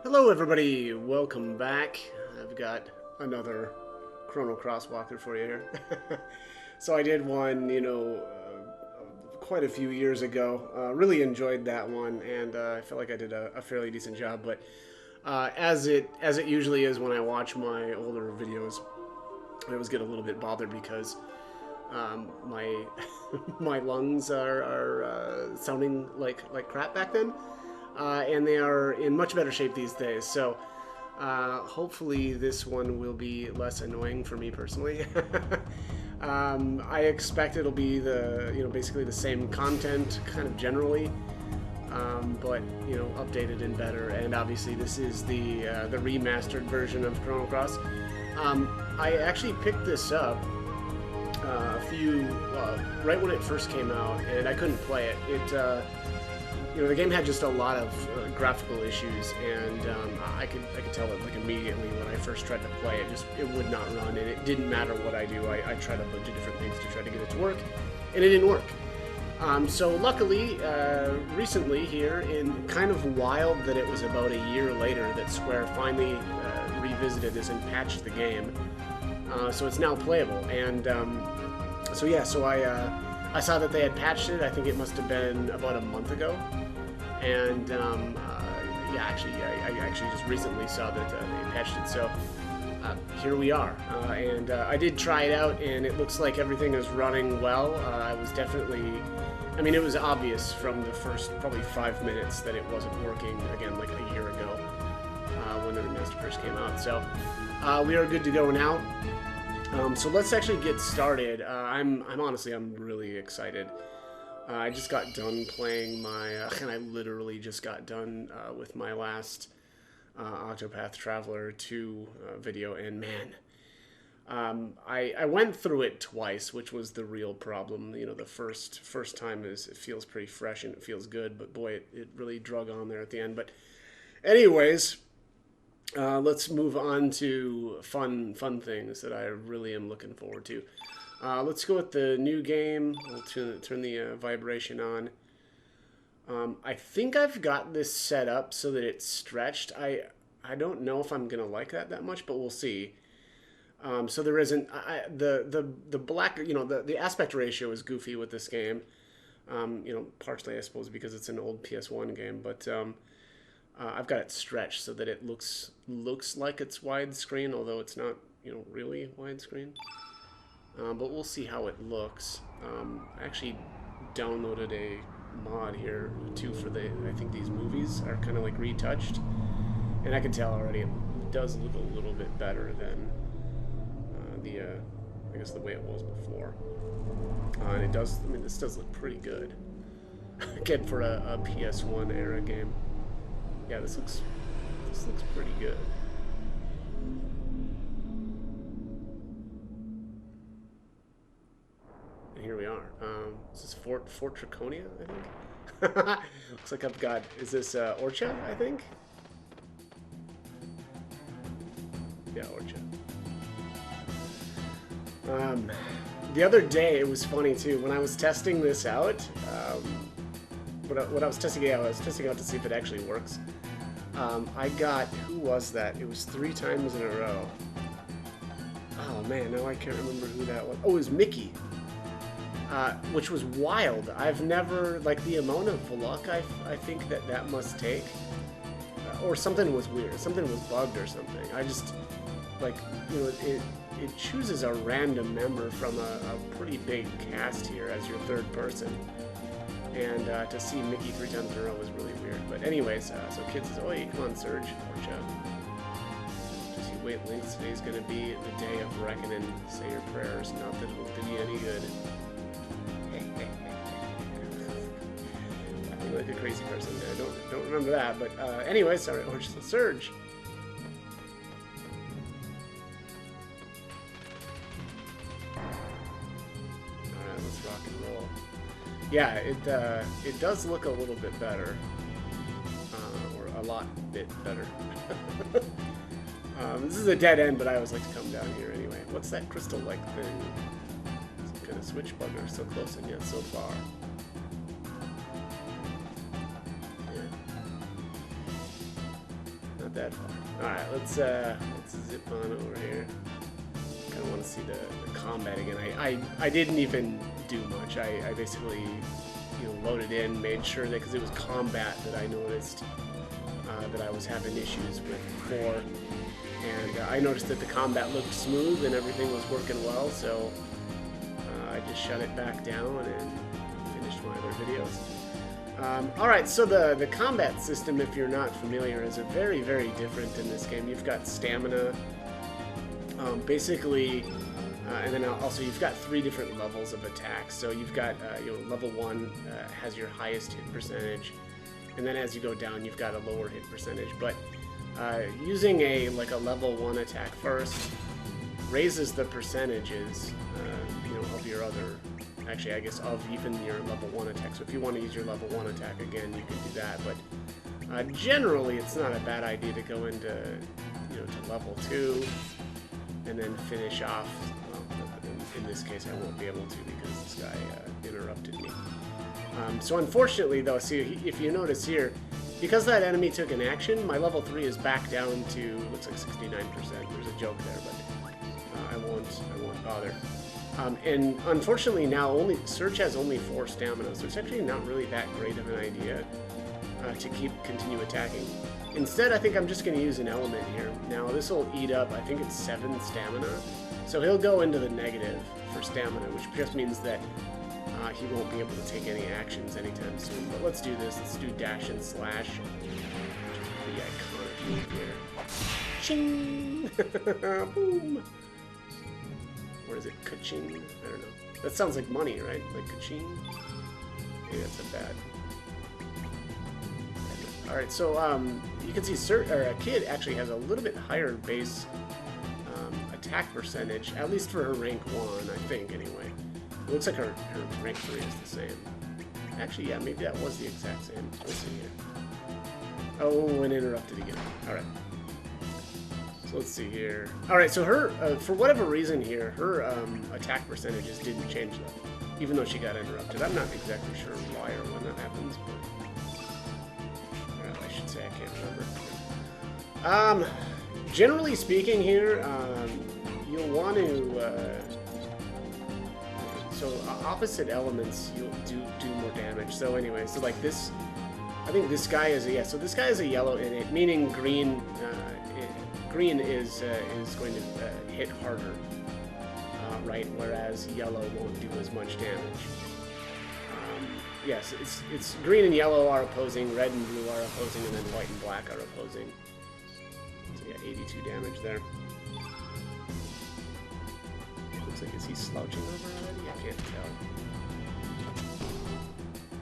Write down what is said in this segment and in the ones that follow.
Hello everybody, welcome back. I've got another Chrono Cross walkthrough for you here. So I did one, quite a few years ago. Really enjoyed that one, and I felt like I did a fairly decent job. But as it usually is when I watch my older videos, I always get a little bit bothered because my my lungs are sounding like crap back then. And they are in much better shape these days. So hopefully this one will be less annoying for me personally. I expect it'll be basically the same content kind of generally, but updated and better. And obviously this is the remastered version of Chrono Cross. I actually picked this up right when it first came out, and I couldn't play it. The game had just a lot of graphical issues, and I could tell it like immediately when I first tried to play it. It would not run, and it didn't matter what I do. I tried a bunch of different things to try to get it to work, and it didn't work. So luckily, recently here, in kind of wild that it was about a year later that Square finally revisited this and patched the game, so it's now playable. And so I saw that they had patched it. I think it must have been about a month ago. And I actually just recently saw that they patched it. So here we are. And I did try it out, and it looks like everything is running well. I was definitely, it was obvious from the first probably 5 minutes that it wasn't working again like a year ago when the remaster first came out. So we are good to go now. So let's actually get started. I'm really excited. I just got done playing and I literally just got done with my last Octopath Traveler 2 video, and man, I went through it twice, which was the real problem. The first time it feels pretty fresh and it feels good, but boy, it really drug on there at the end. But anyways, let's move on to fun things that I really am looking forward to. Let's go with the new game. We'll turn the vibration on. I think I've got this set up so that it's stretched. I don't know if I'm gonna like that much, but we'll see. So there isn't the black. The aspect ratio is goofy with this game. Partially I suppose because it's an old PS1 game, but I've got it stretched so that it looks like it's widescreen, although it's not really widescreen. But we'll see how it looks. I actually downloaded a mod here too for I think these movies are kind of like retouched, and I can tell already it does look a little bit better than I guess the way it was before. And it does. This does look pretty good again for a PS1 era game. Yeah, this looks pretty good. And here we are. Is this Fort Draconia, I think? Looks like I've got, is this Orcha, I think? Yeah, Orcha. The other day, it was funny too, when I was testing this out, what I was testing out, to see if it actually works. I got, who was that? It was 3 times in a row. Oh man, now I can't remember who that was. Oh, it was Mickey. Which was wild. I've never, like, the amount of luck I think that must take. Or something was weird. Something was bugged or something. I just, like, it chooses a random member from a pretty big cast here as your third person. And to see Mickey 3 times in a row was really weird. But anyways, so Kid says, "Oi, come on, Surge, Orcha. Just you wait, Link. Today's gonna be the day of reckoning. Say your prayers. Not that it'll do you any good." I feel like a crazy person. I don't remember that. But anyways, sorry, Orcha, Surge. Alright, let's rock and roll. Yeah, it does look a little bit better, or a lot bit better. This is a dead end, but I always like to come down here anyway. What's that crystal-like thing? Some kind of switch bugger, so close and yet so far. Yeah. that far. All right, let's zip on over here. Kind of want to see the combat again. I didn't even do much. I basically, you know, loaded in, made sure that because it was combat that I noticed that I was having issues with before, and I noticed that the combat looked smooth and everything was working well, so I just shut it back down and finished my other videos. Alright, so the combat system, if you're not familiar, is very, very different in this game. You've got stamina, basically, and then also you've got 3 different levels of attacks. So you've got, you know, level 1 has your highest hit percentage, and then as you go down, you've got a lower hit percentage. But using a level 1 attack first raises the percentages, you know, of your other. Actually, I guess of even your level 1 attack. So if you want to use your level 1 attack again, you can do that. But generally, it's not a bad idea to go into, you know, to level 2 and then finish off. In this case, I won't be able to because this guy interrupted me. So unfortunately, though, see if you notice here, because that enemy took an action, my level 3 is back down to looks like 69%. There's a joke there, but I won't bother. And unfortunately now Surge has only 4 stamina, so it's actually not really that great of an idea to continue attacking. Instead, I think I'm just going to use an element here. Now this will eat up, I think it's 7 stamina, so he'll go into the negative for stamina, which just means that he won't be able to take any actions anytime soon. But let's do this. Let's do dash and slash. The iconic move here. Ching! Boom! Or is it ka-ching? I don't know. That sounds like money, right? Like ka-ching? Maybe that's a bad. Alright, so you can see a Kid actually has a little bit higher base attack percentage, at least for her rank 1, I think, anyway. It looks like her rank 3 is the same. Actually, yeah, maybe that was the exact same. Let's see here. Oh, and interrupted again. Alright. So let's see here. Alright, so her, for whatever reason here, her attack percentages didn't change though, even though she got interrupted. I'm not exactly sure why or when that happens, but I should say I can't remember. Generally speaking here, you'll want to, so opposite elements, you'll do more damage. So anyway, so like this, I think this guy is a, so this guy is a yellow innate, meaning green, green is going to hit harder, right? Whereas yellow won't do as much damage. Yes, it's green and yellow are opposing, red and blue are opposing, and then white and black are opposing. So yeah, 82 damage there. Looks like, is he slouching over already? I can't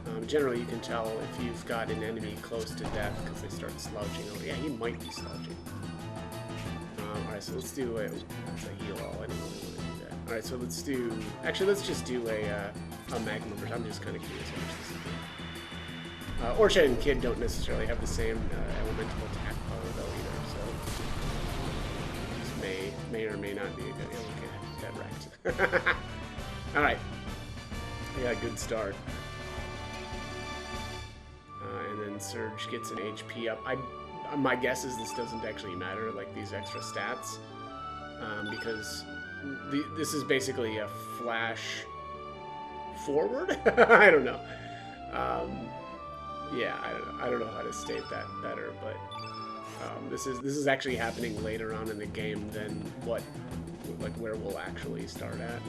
tell. Generally, you can tell if you've got an enemy close to death because they start slouching over. Yeah, he might be slouching. Alright, so let's do a heal all. I don't really want to do that. Alright, so let's do... Actually, let's just do a magma burst. I'm just kind of curious how much this is doing. Orchid and Kid don't necessarily have the same elemental attack power, though, either, so... This may or may not be a good... Yeah, okay, got wrecked. Alright. Yeah, good start. And then Surge gets an HP up. My guess is this doesn't actually matter, like these extra stats, because this is basically a flash forward. I don't know. Yeah, I don't know how to state that better, but this is actually happening later on in the game than where we'll actually start at.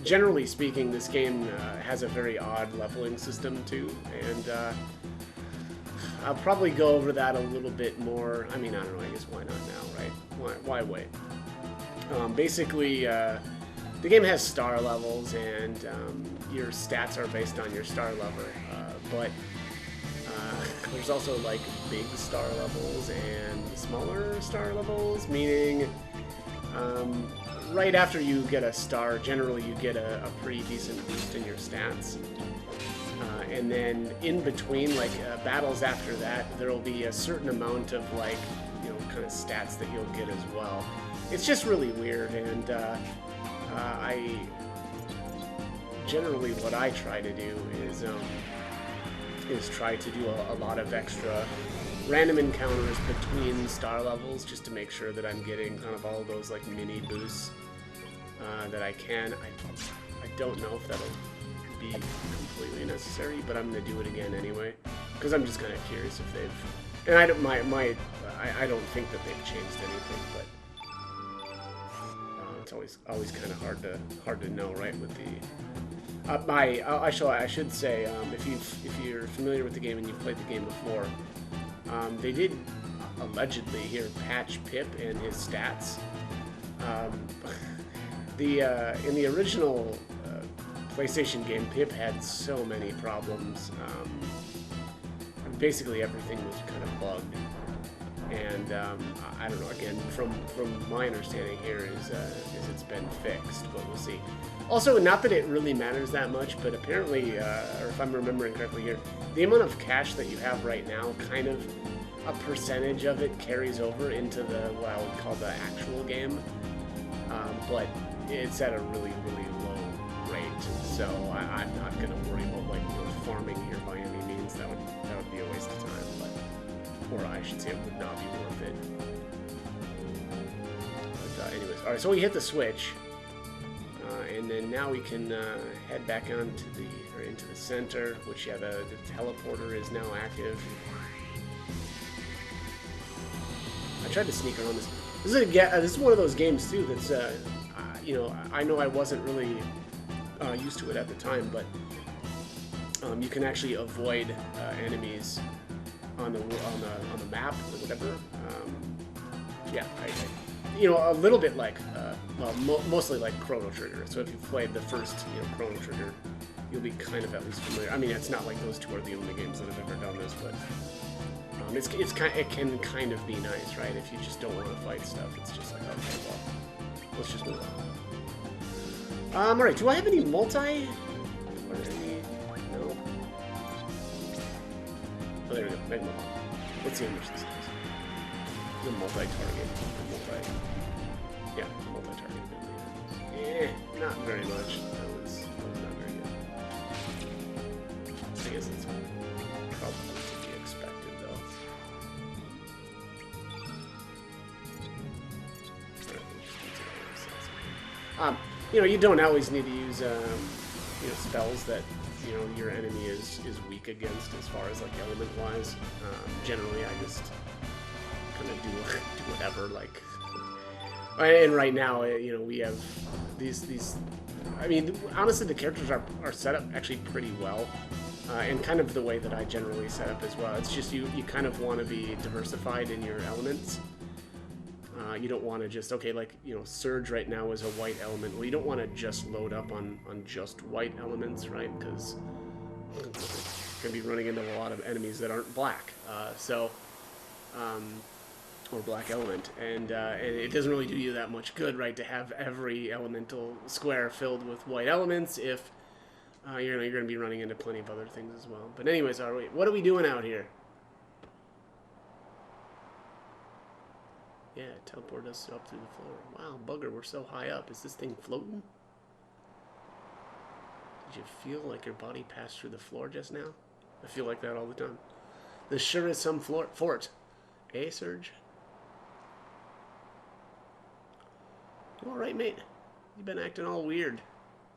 Generally speaking, this game has a very odd leveling system too, and I'll probably go over that a little bit more. I mean, I don't know, I guess why not now, right? Why wait? Basically, the game has star levels, and your stats are based on your star level, but there's also like big star levels and smaller star levels, meaning right after you get a star, generally you get a pretty decent boost in your stats. And then in between, like battles after that, there will be a certain amount of like, you know, kind of stats that you'll get as well. It's just really weird, and I generally what I try to do is try to do a lot of extra random encounters between star levels just to make sure that I'm getting kind of all those like mini boosts that I can. I don't know if that'll be completely necessary, but I'm gonna do it again anyway because I'm just kind of curious if they've. And I don't I don't think that they've changed anything, but it's always kind of hard to know, right? With the I should say if you're familiar with the game and you've played the game before, they did allegedly here patch Pip and his stats. In the original PlayStation game, Pip had so many problems. Basically everything was kind of bugged, and I don't know. Again, from my understanding here is it's been fixed, but we'll see. Also, not that it really matters that much, but apparently, or if I'm remembering correctly here, the amount of cash that you have right now, kind of a percentage of it carries over into what I would call the actual game, but it's at a really low rate. So I'm not gonna worry about like farming here by any means. That would be a waste of time, or I should say, it would not be worth it. But anyways, all right. So we hit the switch, and then now we can head back onto into the center. Which the teleporter is now active. I tried to sneak around this. This is one of those games too that's I know I wasn't really used to it at the time, but you can actually avoid enemies on the map or whatever. Yeah, a little bit like mostly like Chrono Trigger. So if you've played the first Chrono Trigger, you'll be kind of at least familiar. I mean, it's not like those two are the only games that have ever done this, but it can kind of be nice, right? If you just don't want to fight stuff, it's just like, okay, well, let's just move on. All right. Do I have any multi? Or any? No. Oh, there we go. Magma. Let's see how much this is. The multi-target. Yeah, multi-target. Not very much. That was not very good. I guess it's probably to be expected, though. You don't always need to use spells that your enemy is weak against as far as like element wise. Generally, I just kind of do whatever. Like, and right now, we have these. I mean, honestly, the characters are set up actually pretty well, and kind of the way that I generally set up as well. It's just you kind of want to be diversified in your elements. You don't want to just, Surge right now is a white element. Well, you don't want to just load up on just white elements, right? Because you're going to be running into a lot of enemies that aren't black. Or black element. And it doesn't really do you that much good, right, to have every elemental square filled with white elements if you're going to be running into plenty of other things as well. But anyways, what are we doing out here? Yeah, teleport us up through the floor. Wow, bugger, we're so high up. Is this thing floating? Did you feel like your body passed through the floor just now? I feel like that all the time. This sure is some fort. Eh, Surge? You alright, mate? You've been acting all weird.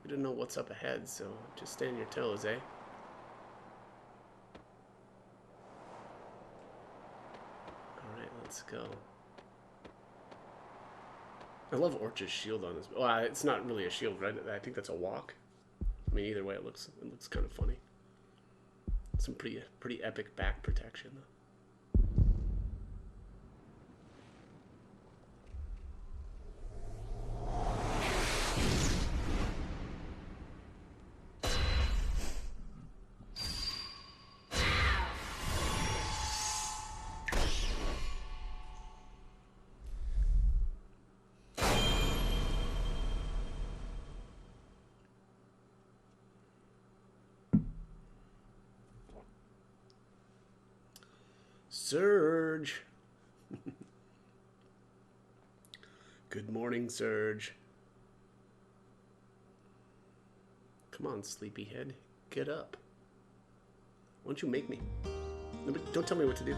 We don't know what's up ahead, so just stay on your toes, eh? Alright, let's go. I love Orch's shield on his. Well, it's not really a shield, right? I think that's a walk. I mean, either way, it looks kind of funny. Some pretty epic back protection, though. Surge. Good morning, Surge. Come on, sleepyhead. Get up. Why don't you make me? Don't tell me what to do.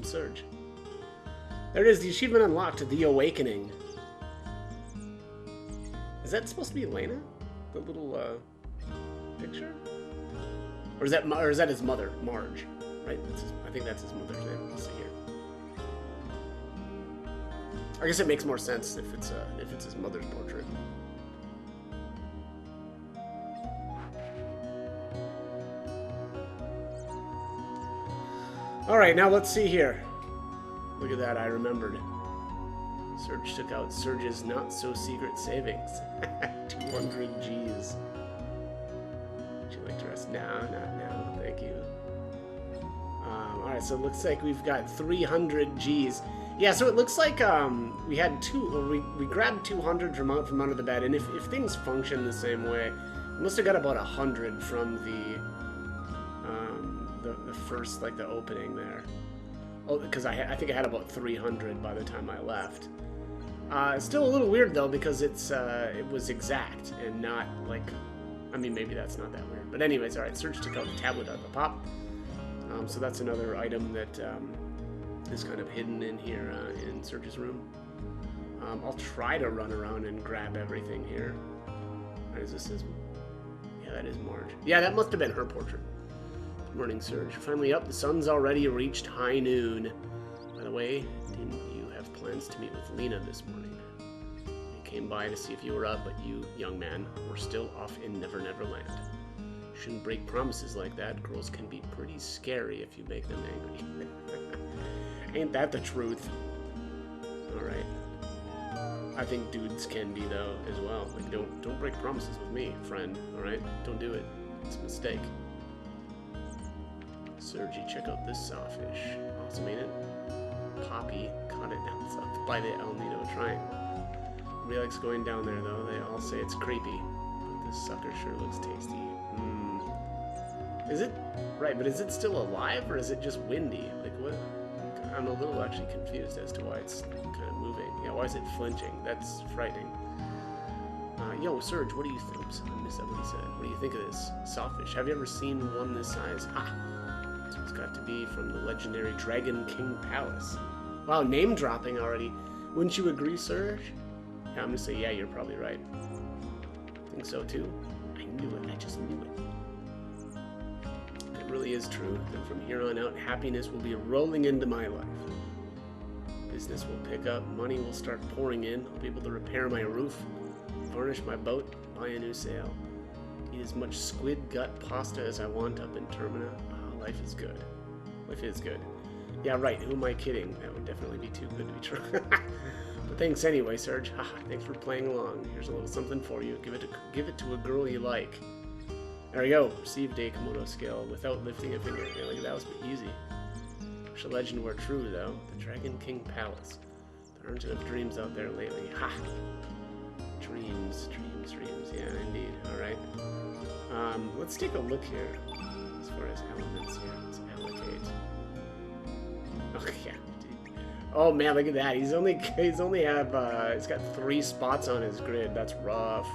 from Surge. There it is, the achievement unlocked, the Awakening. Is that supposed to be Elena? The little picture? Or is that his mother, Marge? Right? I think that's his mother's name. Let's see here. I guess it makes more sense if it's his mother's portrait. All right, now let's see here. Look at that, I remembered. Surge took out Surge's not-so-secret savings. 200 G's. Would you like to rest? No, not now, thank you. Alright, so it looks like we've got 300 G's. Yeah, so it looks like we had we grabbed 200 from under the bed, and if things function the same way, we must have got about 100 from the first, like, the opening there. Oh, because I think I had about 300 by the time I left. It's still a little weird though, because it was exact and not like, I mean, maybe that's not that weird. But anyways, all right, Surge took out the tablet out of the pop. So that's another item that is kind of hidden in here in Surge's room. I'll try to run around and grab everything here. What is this? Yeah, that is Marge. Yeah, that must have been her portrait. Morning, Surge. You're finally up. The sun's already reached high noon. By the way, didn't you have plans to meet with Lena this morning? I came by to see if you were up, but you, young man, were still off in Never Never Land. Shouldn't break promises like that. Girls can be pretty scary if you make them angry. Ain't that the truth? Alright. I think dudes can be, though, as well. Like, don't break promises with me, friend. Alright? Don't do it. It's a mistake. Sergi, check out this sawfish. Awesome, ain't it? Poppy caught it down by the El Nido Triangle. Nobody likes going down there, though. They all say it's creepy. But this sucker sure looks tasty. Is it? Right, but is it still alive, or is it just windy? Like, what? I'm a little actually confused as to why it's kind of moving. Yeah, why is it flinching? That's frightening. Yo, Surge, what do you think? Oops, I missed that what he said. What do you think of this sawfish? Have you ever seen one this size? Ha! It's got to be from the legendary Dragon King Palace. Wow, name dropping already. Wouldn't you agree, Surge? Yeah, I'm gonna say, yeah, you're probably right. I think so too. I knew it. I just knew it. It really is true. Then from here on out, happiness will be rolling into my life. Business will pick up. Money will start pouring in. I'll be able to repair my roof, varnish my boat, buy a new sail. Eat as much squid gut pasta as I want up in Termina. Life is good. Life is good. Yeah, right. Who am I kidding? That would definitely be too good to be true. But thanks anyway, Serge. Thanks for playing along. Here's a little something for you. Give it to a girl you like. There we go. Received a Komodo skill without lifting a finger. Yeah, like that was easy. Wish the legend were true, though. The Dragon King Palace. There aren't enough dreams out there lately. Ha! Dreams, dreams, dreams. Yeah, indeed. All right. Let's take a look here. As far as elements here, let's allocate. Oh yeah, dude. Oh man, look at that. He's only he's got 3 spots on his grid. That's rough.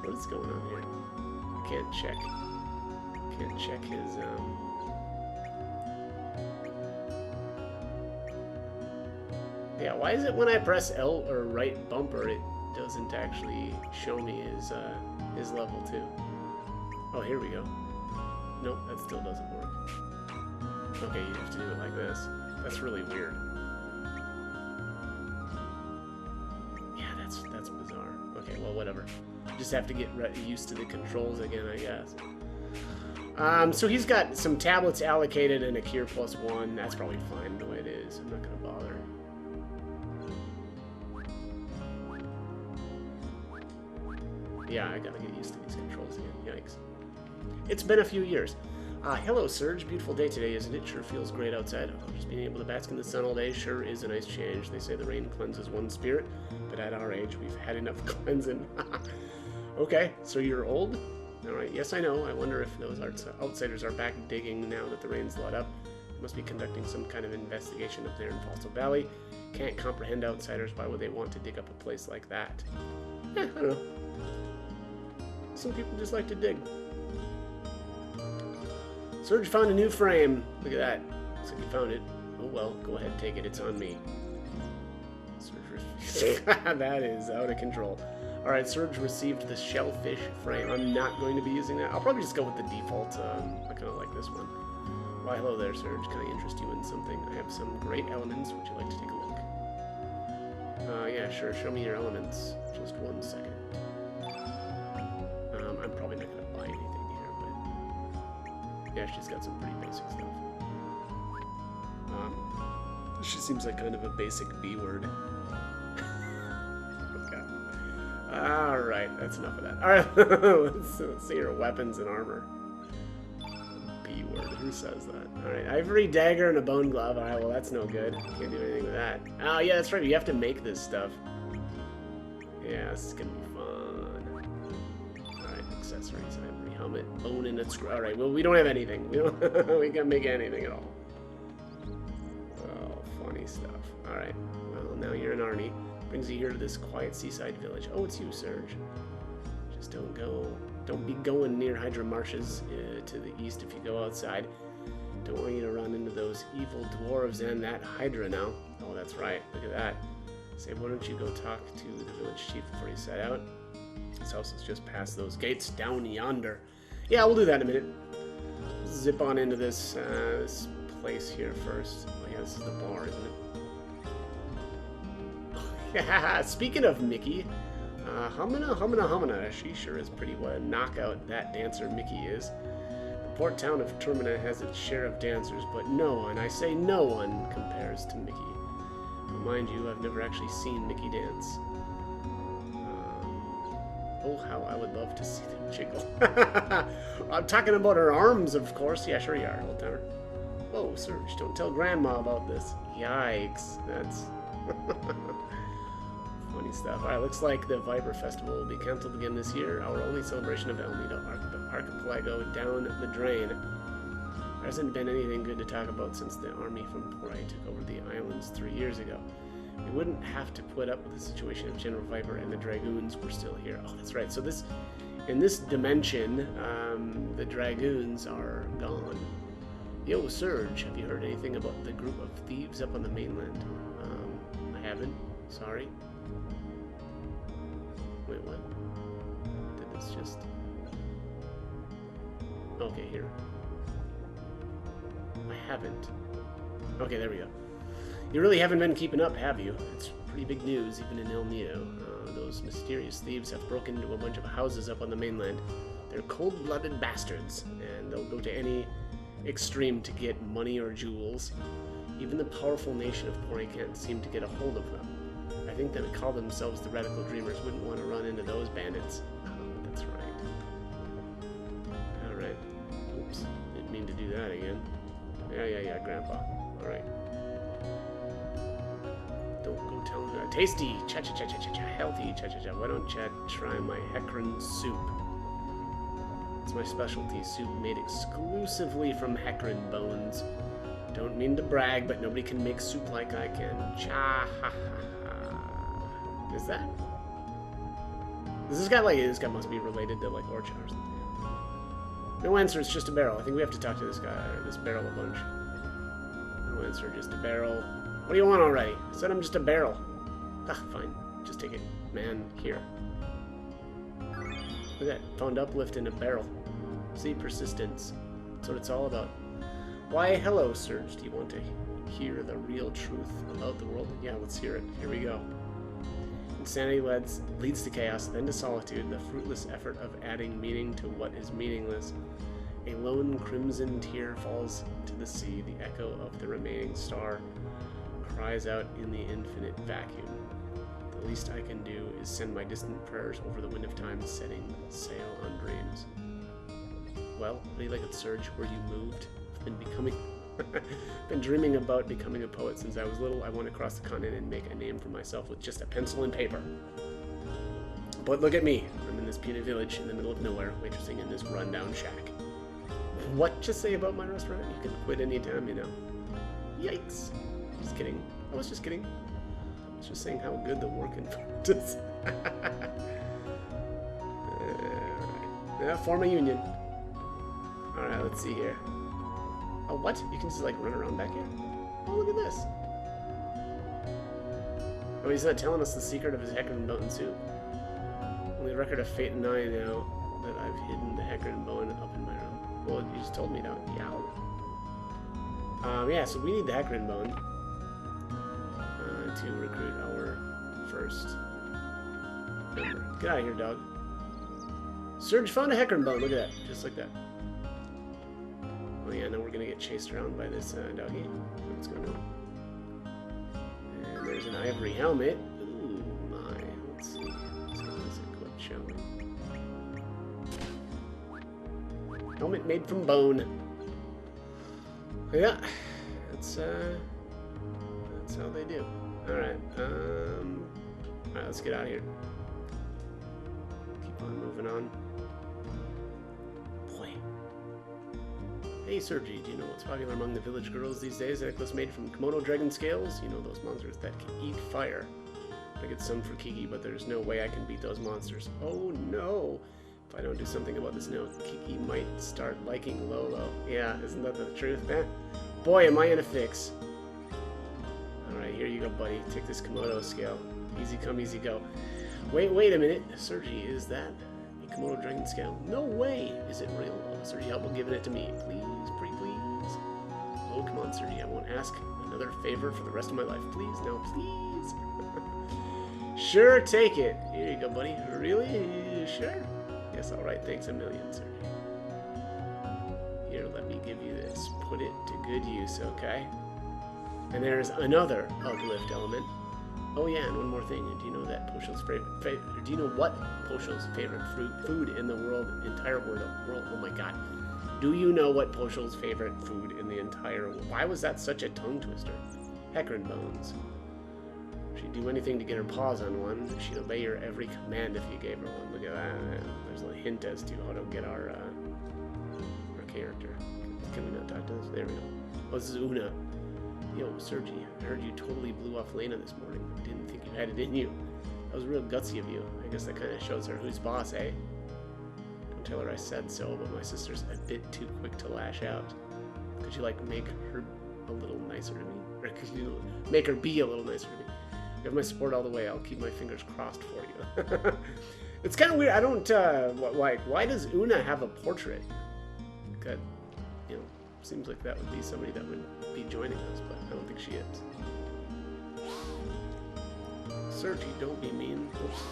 What is going on here? Can't check his Yeah, why is it when I press L or right bumper it doesn't actually show me his level too? Oh, here we go. Nope, that still doesn't work. Okay, you have to do it like this. That's really weird. Yeah, that's bizarre. Okay, well, whatever. Just have to get used to the controls again, I guess. So he's got some tablets allocated and a Cure +1. That's probably fine the way it is. I'm not going to bother. Yeah, I gotta get used to these controls again. Yikes. It's been a few years. Hello, Surge. Beautiful day today, isn't it? Sure feels great outside. Oh, just being able to bask in the sun all day sure is a nice change. They say the rain cleanses one's spirit, but at our age, we've had enough cleansing. Okay, so you're old? Alright, yes, I know. I wonder if those outsiders are back digging now that the rain's let up. Must be conducting some kind of investigation up there in Fossil Valley. Can't comprehend outsiders. Why would they want to dig up a place like that? I don't know. Some people just like to dig. Surge found a new frame. Look at that. Looks like you found it. Oh well, go ahead, take it. It's on me. Surge. That is out of control. Alright, Surge received the shellfish frame. I'm not going to be using that. I'll probably just go with the default. I kind of like this one. Why, hello there, Surge. Can I interest you in something? I have some great elements. Would you like to take a look? Yeah, sure. Show me your elements. Just 1 second. I'm probably not going to buy anything here, but... Yeah, she's got some pretty basic stuff. She seems like kind of a basic B word. Alright, that's enough of that. Alright, let's see her weapons and armor. B word, who says that? Alright, ivory dagger and a bone glove. Alright, well that's no good. Can't do anything with that. Oh yeah, that's right, you have to make this stuff. Yeah, this is gonna be fun. Alright, accessories, ivory helmet, bone and a screw. Alright, well we don't have anything. We can't make anything at all. Oh, funny stuff. Alright, well now you're an Arni. Brings you here to this quiet seaside village. Oh, it's you, Surge. Just don't be going near Hydra Marshes to the east if you go outside. Don't want you to run into those evil dwarves and that Hydra now. Oh, that's right. Look at that. Say, why don't you go talk to the village chief before you set out? This house is just past those gates down yonder. Yeah, we'll do that in a minute. Zip on into this this place here first. Oh, yeah, this is the bar, isn't it? Speaking of Mickey, Humana, she sure is pretty what a knockout that dancer Mickey is. The port town of Termina has its share of dancers, but no one, I say no one, compares to Mickey. But mind you, I've never actually seen Mickey dance. Oh, how I would love to see them jiggle. I'm talking about her arms, of course. Yeah, sure you are, old timer. Whoa, Surge, don't tell Grandma about this. Yikes, that's... Funny stuff. Alright, looks like the Viper Festival will be cancelled again this year. Our only celebration of El Nido Archipelago down the drain. There hasn't been anything good to talk about since the army from Porai took over the islands 3 years ago. We wouldn't have to put up with the situation if General Viper and the Dragoons were still here. Oh, that's right. So this, in this dimension, the Dragoons are gone. Yo, Surge, have you heard anything about the group of thieves up on the mainland? I haven't. Sorry. Wait, what? Did this just... Okay, here. I haven't. Okay, there we go. You really haven't been keeping up, have you? It's pretty big news, even in El Nido. Those mysterious thieves have broken into a bunch of houses up on the mainland. They're cold-blooded bastards, and they'll go to any extreme to get money or jewels. Even the powerful nation of Porai can't seem to get a hold of them. I think that call themselves the Radical Dreamers wouldn't want to run into those bandits. Oh, that's right. Alright. Oops. Didn't mean to do that again. Yeah, Grandpa. Alright. Don't go telling her. Tasty! Cha-cha-cha-cha-cha. Healthy! Cha-cha-cha. Why don't you try my Hecarim soup? It's my specialty soup made exclusively from Hecarim bones. Don't mean to brag, but nobody can make soup like I can. Cha-ha-ha. Is that? Is this guy like... This guy must be related to, like, Orcha or something. No answer, it's just a barrel. I think we have to talk to this guy, or this barrel a bunch. No answer, just a barrel. What do you want already? I said I'm just a barrel. Ah, fine. Just take it. Man, here. Look at that. Found uplift in a barrel. See, persistence. That's what it's all about. Why, hello, Surge. Do you want to hear the real truth about the world? Yeah, let's hear it. Here we go. Insanity leads to chaos, then to solitude, the fruitless effort of adding meaning to what is meaningless. A lone crimson tear falls to the sea, the echo of the remaining star cries out in the infinite vacuum. The least I can do is send my distant prayers over the wind of time, setting sail on dreams. Well, what do you like it, Surge? Were you moved? Been dreaming about becoming a poet since I was little. I want to cross the continent and make a name for myself with just a pencil and paper. But look at me. I'm in this puny village in the middle of nowhere, waitressing in this rundown shack. What to say about my restaurant? You can quit anytime, you know. Yikes. Just kidding. I was just kidding. I was just saying how good the work environment is. Alright. Yeah, form a union. Alright, let's see here. what? You can just like run around back here? Oh, look at this. Oh, he's not telling us the secret of his Hecarim Mountain suit. Only record of Fate and I now that I've hidden the Hecarim bone up in my room. Well, you just told me that. Yeah, so we need the Hecarim bone to recruit our first member. Get out of here, dog. Surge found a Hecarim bone. Look at that. Just like that. Oh yeah, now we're gonna get chased around by this doggy. What's going on? And there's an ivory helmet. Ooh, my. Let's see. Let's get this equipped, shall we? Helmet made from bone. Yeah, that's how they do. Alright, alright, let's get out of here. Keep on moving on. Boy. Hey, Sergi, do you know what's popular among the village girls these days? A necklace made from Komodo dragon scales? You know, those monsters that can eat fire. I get some for Kiki, but there's no way I can beat those monsters. Oh no! If I don't do something about this note, Kiki might start liking Lolo. Yeah, isn't that the truth, man? Boy, am I in a fix. Alright, here you go, buddy. Take this Komodo scale. Easy come, easy go. Wait a minute. Sergi, is that a Komodo dragon scale? No way! Is it real? Oh, Sergi, how about giving it to me? Please, pretty please. Oh, come on, Sergi. I won't ask another favor for the rest of my life. Please, no, please. Sure, take it. Here you go, buddy. Really? Sure? Yes, alright. Thanks a million, Sergi. Here, let me give you this. Put it to good use, okay? And there's another uplift element. Oh yeah, and one more thing. Do you know that Poshul's favorite? Do you know what Poshul's favorite food in the entire world? Oh my god. Do you know what Poshul's favorite food in the entire world? Why was that such a tongue twister? Hecarim bones. She'd do anything to get her paws on one. She'd obey your every command if you gave her one. Look at that. There's a hint as to how to get our character. Can we not talk to this? There we go. Oh, this is Una. Yo, Sergi, I heard you totally blew off Lena this morning. I didn't think you had it in you. That was real gutsy of you. I guess that kind of shows her who's boss, eh? Don't tell her I said so, but my sister's a bit too quick to lash out. Could you, like, make her a little nicer to me? Or could you make her be a little nicer to me? You have my support all the way. I'll keep my fingers crossed for you. It's kind of weird. I don't, why does Una have a portrait? Good. You know, seems like that would be somebody that would be joining us, but I don't think she is. Sergi, don't be mean. Oops.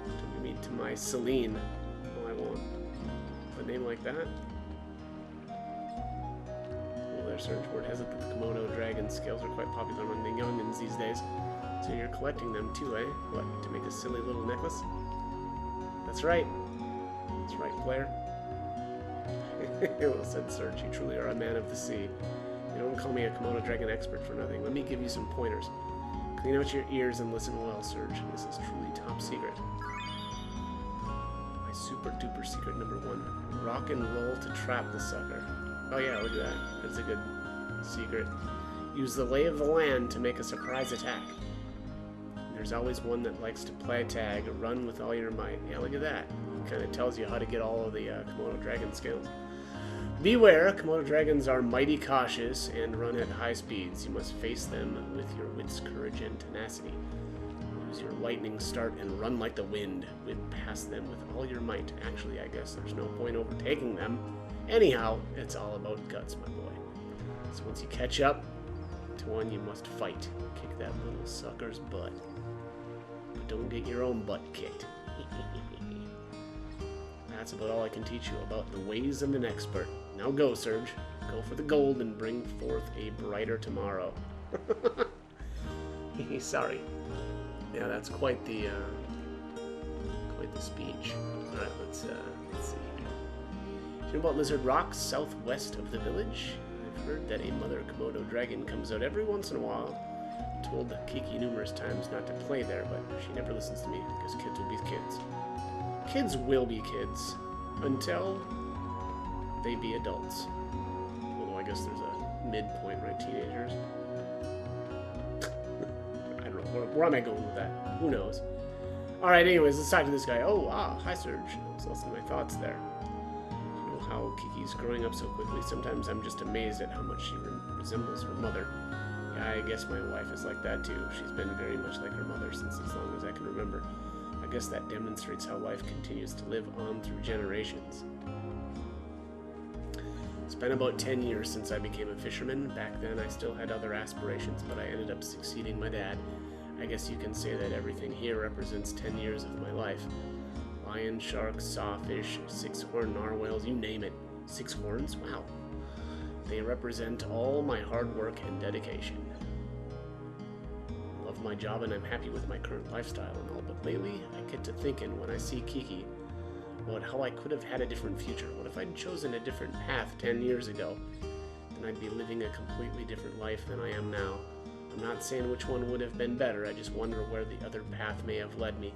Don't be mean to my Celine. Oh, I won't. A name like that? Well, their search word has it that the Komodo dragon scales are quite popular among the youngins these days. So you're collecting them too, eh? What, to make a silly little necklace? That's right. That's right, player. Well said, Serge. You truly are a man of the sea. You don't call me a Komodo dragon expert for nothing. Let me give you some pointers. Clean out your ears and listen well, Serge. This is truly top secret. My super duper secret number 1. Rock and roll to trap the sucker. Oh yeah, look at that. That's a good secret. Use the lay of the land to make a surprise attack. There's always one that likes to play tag. Run with all your might. Yeah, look at that. It kind of tells you how to get all of the Komodo dragon scales. Beware, Komodo dragons are mighty cautious and run at high speeds. You must face them with your wits, courage, and tenacity. Use your lightning start and run like the wind. Whip past them with all your might. Actually, I guess there's no point overtaking them. Anyhow, it's all about guts, my boy. So once you catch up to one, you must fight. Kick that little sucker's butt. But don't get your own butt kicked. That's about all I can teach you about the ways of an expert. Now go, Serge. Go for the gold and bring forth a brighter tomorrow. Sorry. Yeah, that's quite the speech. All right, let's see. Do you know about Lizard Rock, southwest of the village? I've heard that a mother Komodo dragon comes out every once in a while. I told Kiki numerous times not to play there, but she never listens to me because kids will be kids. Kids will be kids until they be adults. Although I guess there's a midpoint, right? Teenagers. I don't know. Where am I going with that? Who knows? Alright, anyways, let's talk to this guy. Oh, hi, Serge. So listen to my thoughts there. You know how Kiki's growing up so quickly. Sometimes I'm just amazed at how much she resembles her mother. Yeah, I guess my wife is like that too. She's been very much like her mother since as long as I can remember. I guess that demonstrates how life continues to live on through generations. It's been about 10 years since I became a fisherman. Back then I still had other aspirations, but I ended up succeeding my dad. I guess you can say that everything here represents 10 years of my life. Lion, shark, sawfish, six-horn narwhals, you name it. 6 horns? Wow. They represent all my hard work and dedication. I love my job and I'm happy with my current lifestyle and all, but lately I get to thinking when I see Kiki about how I could have had a different future. What if I'd chosen a different path 10 years ago? Then I'd be living a completely different life than I am now. I'm not saying which one would have been better, I just wonder where the other path may have led me.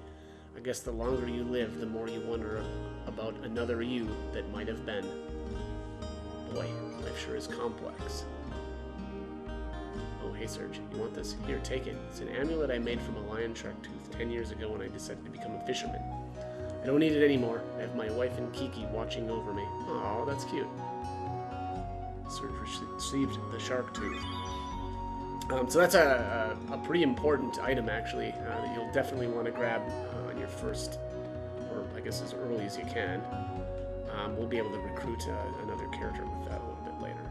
I guess the longer you live, the more you wonder about another you that might have been. Boy, life sure is complex. Oh, hey Serge, you want this? Here, take it. It's an amulet I made from a lion shark tooth 10 years ago when I decided to become a fisherman. I don't need it anymore. I have my wife and Kiki watching over me. Oh, that's cute. Serge received the shark tooth. So that's a pretty important item, actually, that you'll definitely want to grab on your first, or I guess as early as you can. We'll be able to recruit another character with that a little bit later.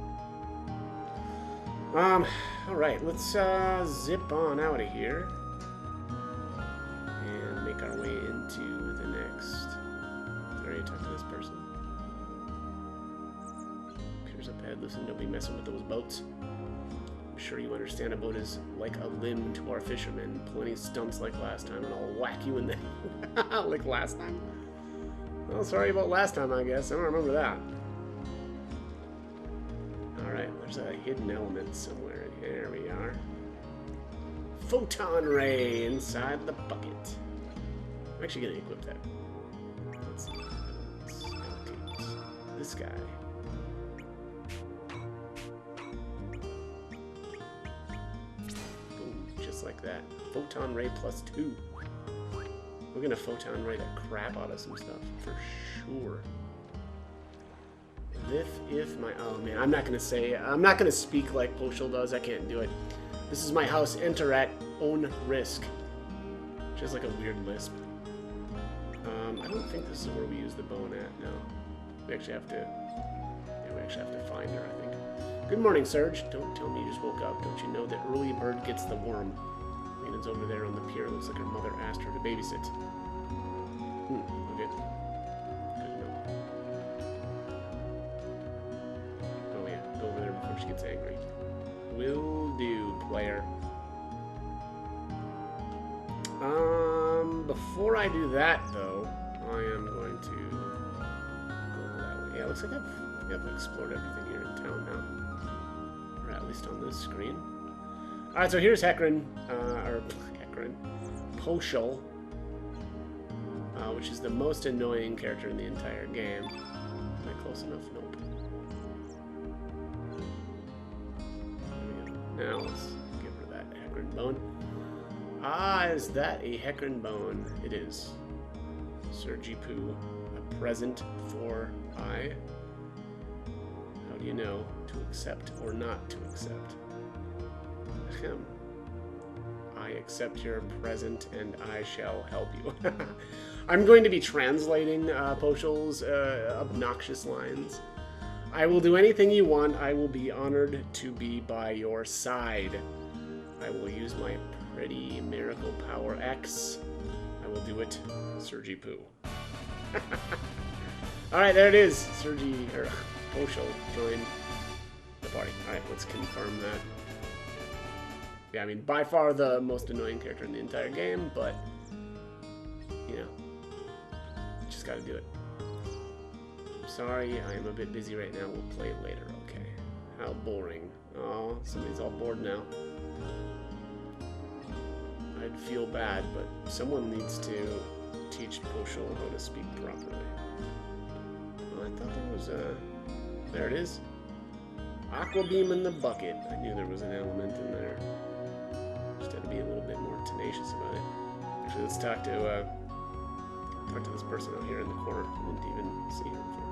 Alright, let's zip on out of here and make our way into the next. Alright, talk to this person. Appears up ahead. Listen, don't be messing with those boats. I'm sure you understand a boat is like a limb to our fishermen. Plenty of stunts like last time, and I'll whack you in the like last time. Well, sorry about last time, I guess. I don't remember that. Alright, there's a hidden element somewhere in here. There we are. Photon ray inside the bucket. I'm actually going to equip that. Let's see. Let's allocate this guy. Boom, just like that. Photon ray +2. We're gonna photon ray the crap out of some stuff for sure. If my oh man, I'm not gonna speak like Poshul does. I can't do it. This is my house. Enter at own risk. Which is like a weird lisp. I don't think this is where we use the bone at. No, we actually have to. Yeah, we actually have to find her. I think. Good morning, Serge. Don't tell me you just woke up. Don't you know that early bird gets the worm? Lena's over there on the pier. Looks like her mother asked her to babysit. Okay. Good to know. Oh yeah, go over there before she gets angry. Will do, player. Before I do that, though, I am going to go that way. Yeah, looks like I've explored everything here in town now. Or at least on this screen. Alright, so here's Poshul, which is the most annoying character in the entire game. Am I close enough? Nope. There we go. Now let's give her that Hecarim bone. Ah, is that a Hecarim bone? It is. Sergi Poo, a present for I. How do you know to accept or not to accept? Ahem. I accept your present and I shall help you. I'm going to be translating Poshul's obnoxious lines. I will do anything you want. I will be honored to be by your side. I will use my pretty miracle power X. I will do it, Sergi Poo. Alright, there it is. Poshul joined the party. Alright, let's confirm that. Yeah, I mean, by far the most annoying character in the entire game, but, you know, just gotta do it. I'm sorry, I am a bit busy right now. We'll play it later, okay. How boring. Oh, somebody's all bored now. I'd feel bad, but someone needs to teach Poshul how to speak properly. Oh, I thought there was a... There it is. Aqua beam in the bucket. I knew there was an element in there. Just had to be a little bit more tenacious about it. Actually, let's talk to this person out here in the corner. I didn't even see her before.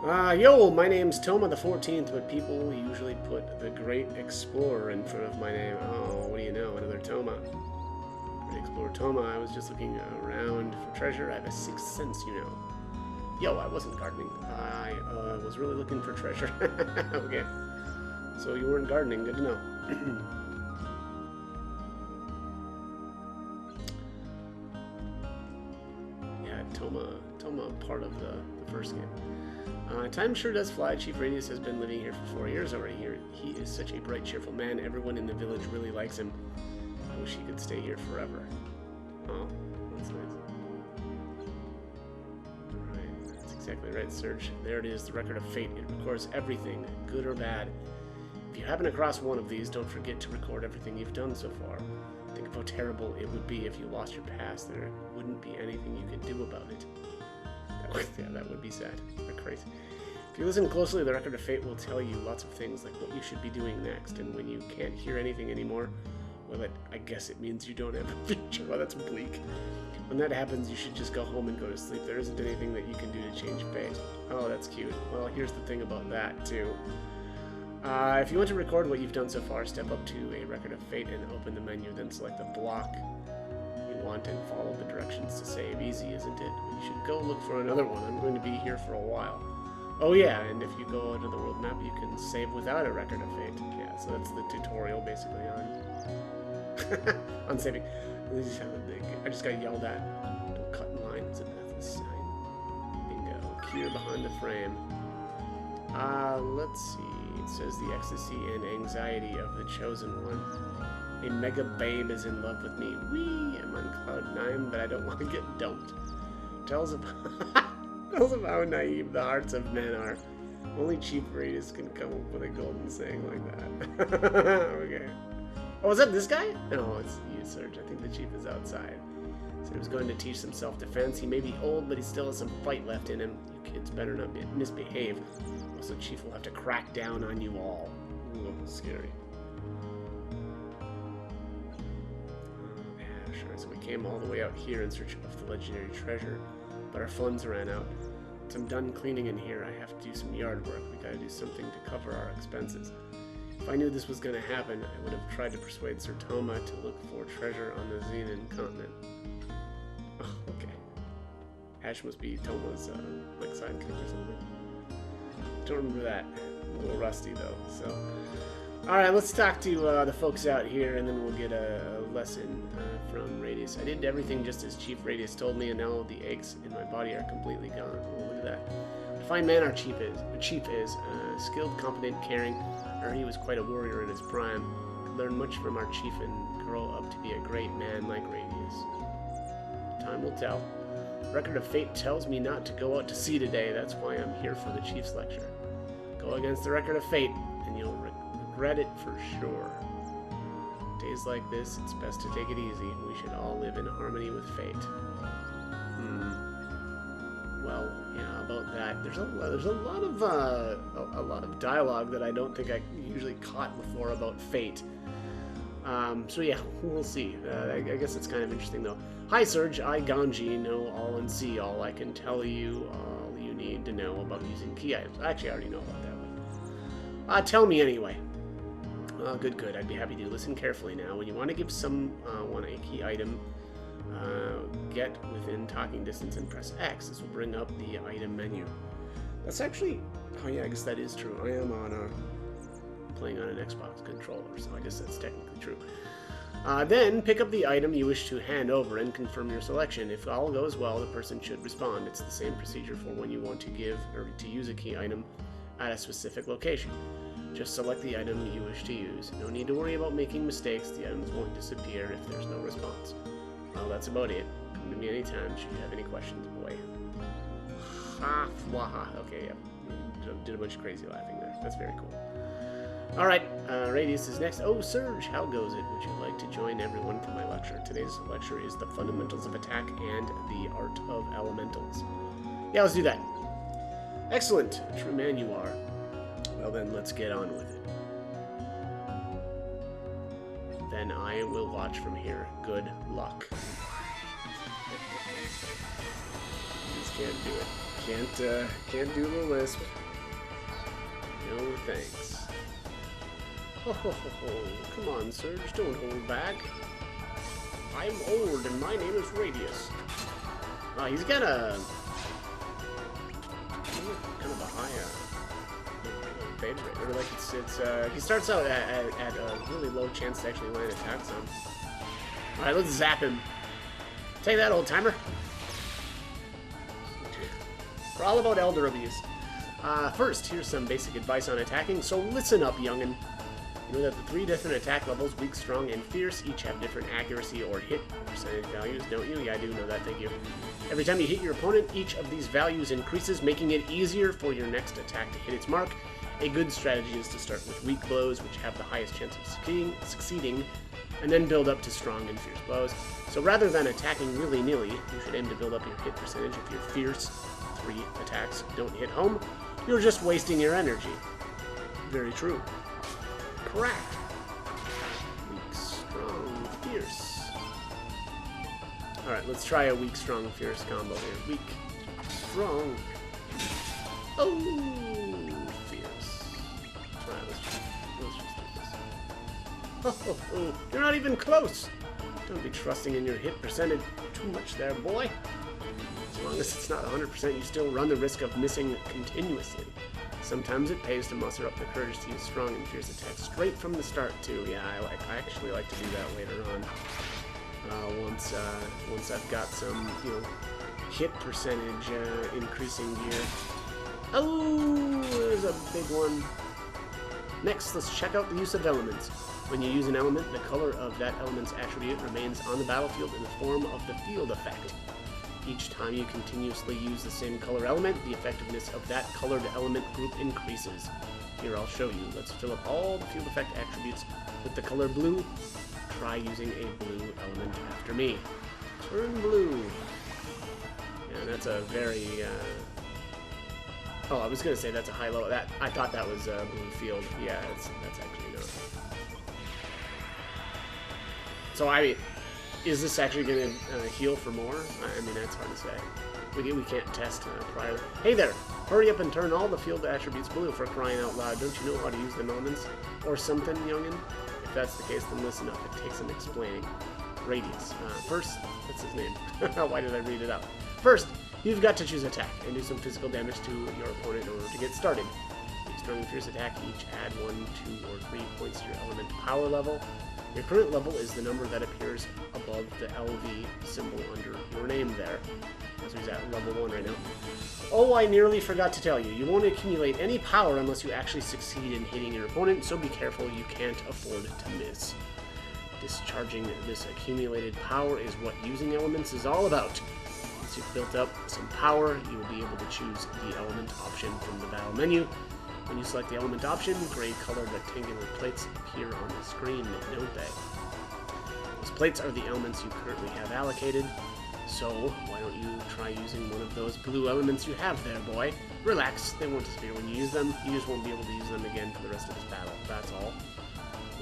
Yo, my name's Toma the 14th, but people usually put the Great Explorer in front of my name. Oh, what do you know? Another Toma. Great Explorer Toma. I was just looking around for treasure. I have a sixth sense, you know. Yo, I wasn't gardening. I was really looking for treasure. Okay. So you weren't gardening. Good to know. Yeah, Toma, part of the first game. Time sure does fly. Chief Radius has been living here for 4 years already. He is such a bright, cheerful man. Everyone in the village really likes him. I wish he could stay here forever. Oh, that's nice. Alright, that's exactly right, Serge. There it is, the record of fate. It records everything, good or bad. If you happen across one of these, don't forget to record everything you've done so far. Think of how terrible it would be if you lost your past. There wouldn't be anything you could do about it. Yeah, that would be sad. Or crazy. If you listen closely, the record of fate will tell you lots of things, like what you should be doing next. And when you can't hear anything anymore, well, I guess it means you don't have a future. Well, that's bleak. When that happens, you should just go home and go to sleep. There isn't anything that you can do to change fate. Oh, that's cute. Well, here's the thing about that, too. If you want to record what you've done so far, step up to a record of fate and open the menu, then select the block you want and follow the directions to save. Easy, isn't it? You should go look for another one. I'm going to be here for a while. Oh yeah, and if you go into the world map, you can save without a record of fate. Yeah, so that's the tutorial basically on on saving. I just got yelled at. Don't cut in line. It's a death sign. Bingo. Cue behind the frame. Let's see. It says the ecstasy and anxiety of the chosen one. A mega babe is in love with me. Whee! I'm on cloud 9, but I don't want to get dumped. Tells about how naive the hearts of men are. Only Chief Radius can come up with a golden saying like that. Okay. Oh, is that this guy? No, it's you, Serge. I think the Chief is outside. So he was going to teach some self-defense. He may be old, but he still has some fight left in him. You kids better not misbehave. Also, Chief will have to crack down on you all. Ooh, scary. Yeah, sure. So we came all the way out here in search of the legendary treasure, but our funds ran out. Once I'm done cleaning in here, I have to do some yard work. We gotta do something to cover our expenses. If I knew this was gonna happen, I would have tried to persuade Sir Toma to look for treasure on the Xenon continent. Oh, okay. Ash must be Toma's, like, sidekick or something. Don't remember that. I'm a little rusty, though, so... Alright, let's talk to the folks out here, and then we'll get a lesson from Radius. I did everything just as Chief Radius told me, and now the aches in my body are completely gone. Oh, look at that. A fine man our chief is. Skilled, competent, caring. I heard he was quite a warrior in his prime. Could learn much from our chief and grow up to be a great man like Radius. Time will tell. Record of fate tells me not to go out to sea today. That's why I'm here for the chief's lecture. Go against the record of fate, and you'll regret it for sure. Days like this, it's best to take it easy. We should all live in harmony with fate. Well, yeah, about that. There's a lot of dialogue that I don't think I usually caught before about fate. So yeah, we'll see. I guess it's kind of interesting though. Hi Serge, I Ganji know all and see all. I can tell you all you need to know about using key items. Actually, I already know about that one. Tell me anyway. Good. I'd be happy to. Listen carefully now. When you want to give someone a key item, get within talking distance and press X. This will bring up the item menu. That's actually... Oh yeah, I guess that is true. I am on playing on an Xbox controller, so I guess that's technically true. Then pick up the item you wish to hand over and confirm your selection. If all goes well, the person should respond. It's the same procedure for when you want to give or to use a key item at a specific location. Just select the item you wish to use. No need to worry about making mistakes. The items won't disappear if there's no response. Well, that's about it. Come to me anytime should you have any questions, boy. Ha, waha. Okay, yeah. Did a bunch of crazy laughing there. That's very cool. Alright, Radius is next. Oh, Serge, how goes it? Would you like to join everyone for my lecture? Today's lecture is the fundamentals of attack and the art of elementals. Yeah, let's do that. Excellent. True man you are. Well then, let's get on with it. Then I will watch from here. Good luck. Just can't do it. Can't do the lisp. No thanks. Ho ho ho ho. Come on, Surge, don't hold back. I'm old and my name is Radius. He's got a kind of a high fade rate. Or like he starts out at a really low chance to actually land attacks on. Alright, let's zap him. Take that, old timer. We're all about elder abuse. First, here's some basic advice on attacking, so listen up, youngin'. You know that the 3 different attack levels, weak, strong, and fierce, each have different accuracy or hit percentage values, don't you? Yeah, I do know that, thank you. Every time you hit your opponent, each of these values increases, making it easier for your next attack to hit its mark. A good strategy is to start with weak blows, which have the highest chance of succeeding, and then build up to strong and fierce blows. So rather than attacking willy-nilly, you should aim to build up your hit percentage. If your fierce 3 attacks don't hit home, you're just wasting your energy. Very true. Correct. Weak, strong, fierce. Alright, let's try a weak, strong, fierce combo here. Weak, strong. Oh, fierce. Alright, let's just do this. Oh, you're not even close. Don't be trusting in your hit percentage too much there, boy. As long as it's not 100%, you still run the risk of missing continuously. Sometimes it pays to muster up the courage to use strong and fierce attacks straight from the start, too. Yeah, I actually like to do that later on. Once I've got some, hit percentage increasing gear. Oh, there's a big one. Next, let's check out the use of elements. When you use an element, the color of that element's attribute remains on the battlefield in the form of the field effect. Each time you continuously use the same color element, the effectiveness of that colored element group increases. Here, I'll show you. Let's fill up all the field effect attributes with the color blue. Try using a blue element after me. Turn blue. Yeah, that's a very, Oh, I was going to say that's a high-low. I thought that was a blue field. Yeah, that's actually not. So, is this actually going to heal for more? I mean, that's hard to say. We can't test prior. Hey there! Hurry up and turn all the field attributes blue, for crying out loud. Don't you know how to use the elements? Or something, youngin'? If that's the case, then listen up. It takes some explaining. Radius. First, what's his name? Why did I read it out? First, you've got to choose attack and do some physical damage to your opponent in order to get started. Each strong and fierce attack each add 1, 2, or 3 points to your element power level. Your current level is the number that appears above the LV symbol under your name there. So he's at level 1 right now. Oh, I nearly forgot to tell you. You won't accumulate any power unless you actually succeed in hitting your opponent, so be careful, you can't afford to miss. Discharging this accumulated power is what using elements is all about. Once you've built up some power, you will be able to choose the element option from the battle menu. When you select the element option, gray-colored rectangular plates appear on the screen, don't they? Those plates are the elements you currently have allocated, so why don't you try using one of those blue elements you have there, boy? Relax, they won't disappear when you use them, you just won't be able to use them again for the rest of this battle, that's all.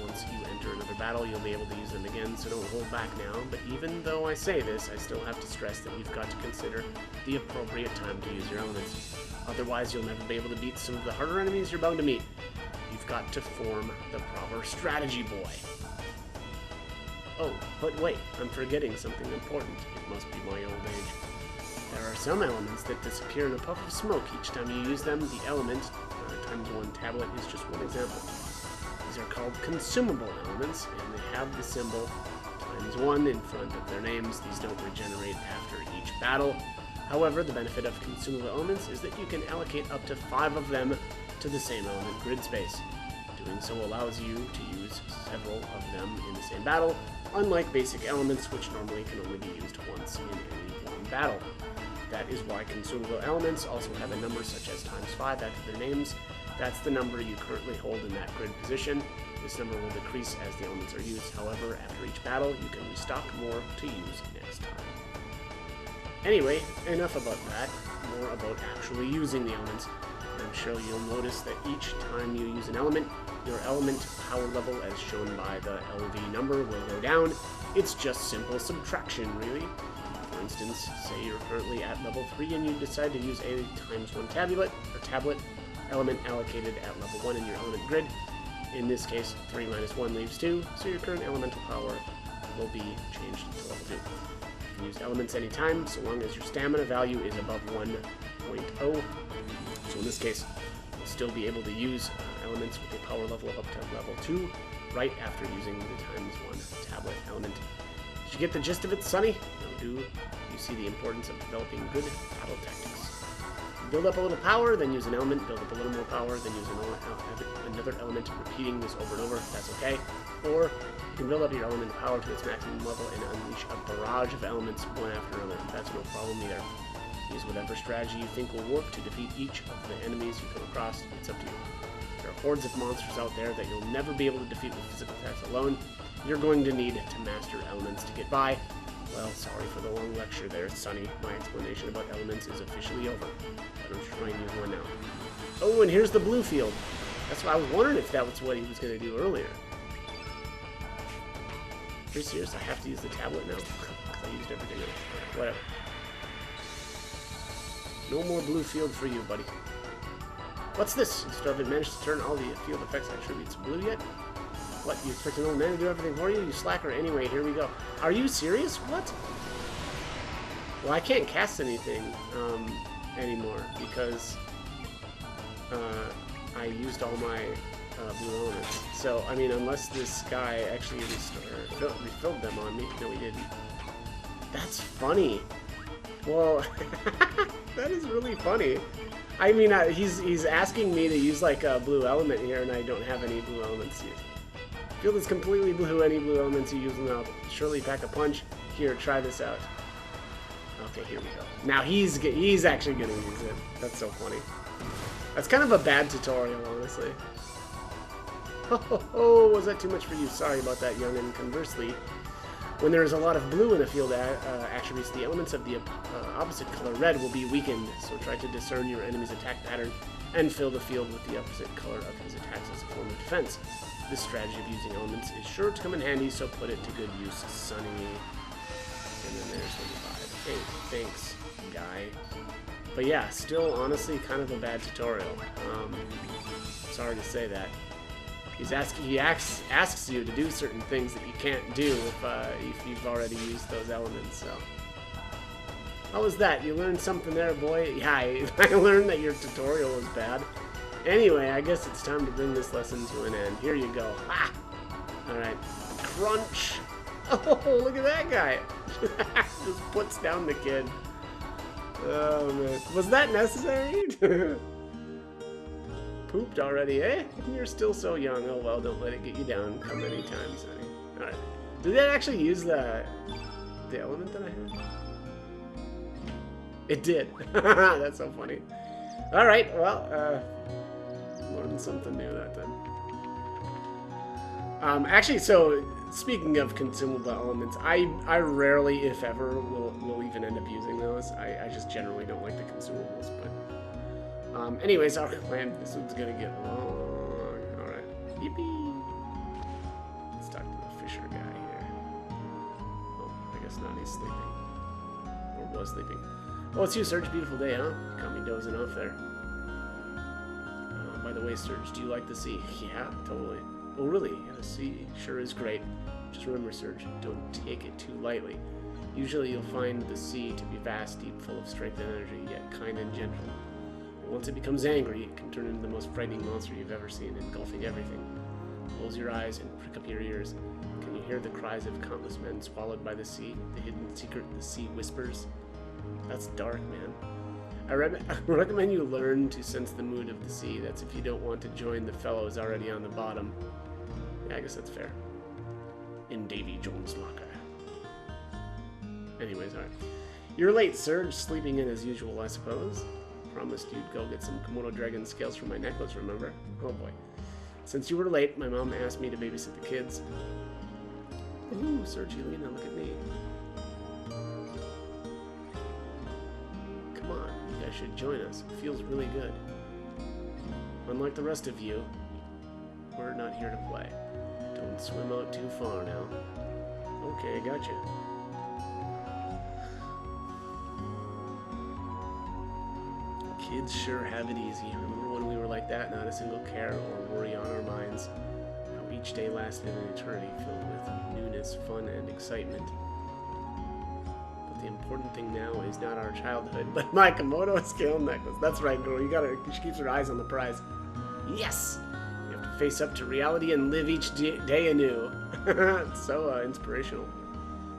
Once you enter another battle, you'll be able to use them again, so don't hold back now. But even though I say this, I still have to stress that you've got to consider the appropriate time to use your elements. Otherwise, you'll never be able to beat some of the harder enemies you're bound to meet. You've got to form the proper strategy, boy. Oh, but wait, I'm forgetting something important. It must be my old age. There are some elements that disappear in a puff of smoke each time you use them. The element, ×1 tablet, is just one example. These are called consumable elements, and they have the symbol ×1 in front of their names. These don't regenerate after each battle. However, the benefit of consumable elements is that you can allocate up to 5 of them to the same element grid space. Doing so allows you to use several of them in the same battle, unlike basic elements, which normally can only be used once in any one battle. That is why consumable elements also have a number such as ×5 after their names. That's the number you currently hold in that grid position. This number will decrease as the elements are used. However, after each battle, you can restock more to use next time. Anyway, enough about that. More about actually using the elements. I'm sure you'll notice that each time you use an element, your element power level, as shown by the LV number, will go down. It's just simple subtraction, really. For instance, say you're currently at level 3 and you decide to use a ×1 tablet element allocated at level 1 in your element grid. In this case, 3 minus 1 leaves 2, so your current elemental power will be changed to level 2. You can use elements anytime, so long as your stamina value is above 1.0. So in this case, you'll still be able to use elements with a power level of up to level 2 right after using the ×1 tablet element. Did you get the gist of it, Sonny? Now do you see the importance of developing good battle tactics? Build up a little power, then use an element, build up a little more power, then use another element, repeating this over and over, that's okay. Or you can build up your element power to its maximum level and unleash a barrage of elements one after another. That's no problem either. Use whatever strategy you think will work to defeat each of the enemies you come across. It's up to you. There are hordes of monsters out there that you'll never be able to defeat with physical attacks alone. You're going to need to master elements to get by. Well, sorry for the long lecture there, Sonny. My explanation about elements is officially over. Why don't you try and use one now? Oh, and here's the blue field. That's why I was wondering if that was what he was going to do earlier. Are you serious? I have to use the tablet now? Because I used everything else. Whatever. No more blue field for you, buddy. What's this? You still haven't managed to turn all the field effects attributes blue yet? What, you expect an old man to do everything for you? You slacker. Anyway, here we go. Are you serious? What? Well, I can't cast anything anymore because I used all my blue elements. So, I mean, unless this guy actually refilled them on me. No, he didn't. That's funny. Well, that is really funny. I mean, he's asking me to use like a blue element here, and I don't have any blue elements to use. Field is completely blue. Any blue elements you use will now surely pack a punch. Here, try this out. Okay, here we go. Now he's actually gonna use it. That's so funny. That's kind of a bad tutorial, honestly. Oh, was that too much for you? Sorry about that, youngin'. Conversely, when there is a lot of blue in the field attributes, the elements of the opposite color red will be weakened. So try to discern your enemy's attack pattern and fill the field with the opposite color of his attacks as a form of defense. This strategy of using elements is sure to come in handy, so put it to good use, Sonny. And then there's 25. Hey, thanks, guy. But yeah, still, honestly, kind of a bad tutorial. Sorry to say that. He asks you to do certain things that you can't do if you've already used those elements. So, how was that? You learned something there, boy? Yeah, I learned that your tutorial was bad. Anyway, I guess it's time to bring this lesson to an end. Here you go. Ah! Alright. Crunch! Oh, look at that guy! Just puts down the kid. Oh, man. Was that necessary? Pooped already, eh? You're still so young. Oh, well, don't let it get you down. Come many times, honey. Alright. Did that actually use the element that I had? It did. That's so funny. Alright, well, learned something new that time. Actually, so speaking of consumable elements, I rarely, if ever, will even end up using those. I just generally don't like the consumables. But anyways, our plan. This one's gonna get long. All right, yippee! Let's talk to the Fisher guy here. Oh, I guess not. He's sleeping, or was sleeping. Oh, it's you, Serge. Beautiful day, huh? Got me dozing off there. By the way, Serge, do you like the sea? Yeah, totally. Oh, really? Yeah, the sea sure is great. Just remember, Serge, don't take it too lightly. Usually you'll find the sea to be vast, deep, full of strength and energy, yet kind and gentle. But once it becomes angry, it can turn into the most frightening monster you've ever seen, engulfing everything. Close your eyes and prick up your ears. Can you hear the cries of countless men swallowed by the sea? The hidden secret the sea whispers? That's dark, man. I recommend you learn to sense the mood of the sea. That's if you don't want to join the fellows already on the bottom. Yeah, I guess that's fair. In Davy Jones' locker. Anyways, alright. You're late, Serge. Sleeping in as usual, I suppose. Promised you'd go get some Komodo dragon scales for my necklace, remember? Oh boy. Since you were late, my mom asked me to babysit the kids. Ooh, Serge, Elena, look at me. Come on, you guys should join us. It feels really good. Unlike the rest of you, we're not here to play. Don't swim out too far now. Okay, gotcha. Kids sure have it easy. Remember when we were like that? Not a single care or worry on our minds. How each day lasted an eternity filled with newness, fun, and excitement. But the important thing now is not our childhood, but my Komodo scale necklace. That's right, girl. She keeps her eyes on the prize. Yes! You have to face up to reality and live each day anew. It's so inspirational.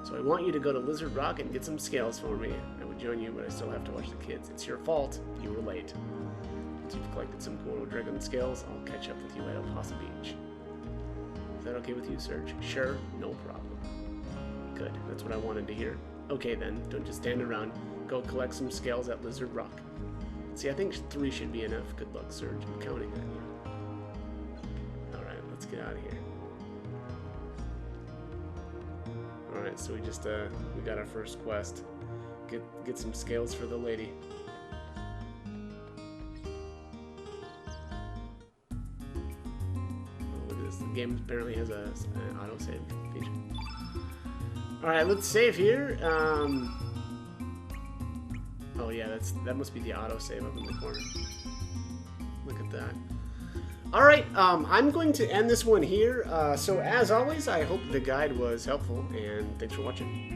So I want you to go to Lizard Rock and get some scales for me. I would join you, but I still have to watch the kids. It's your fault. You were late. Once you've collected some Komodo dragon scales, I'll catch up with you at El Paso Beach. Is that okay with you, Serge? Sure, no problem. Good, that's what I wanted to hear. Okay then, don't just stand around. Go collect some scales at Lizard Rock. See, I think 3 should be enough. Good luck, Serge. I'm counting on you. Alright, let's get out of here. Alright, so we just, we got our first quest. Get some scales for the lady. Oh, look at this. The game apparently has an autosave feature. Alright, let's save here. Oh yeah, that must be the autosave up in the corner. Look at that. Alright, I'm going to end this one here. So as always, I hope the guide was helpful, and thanks for watching.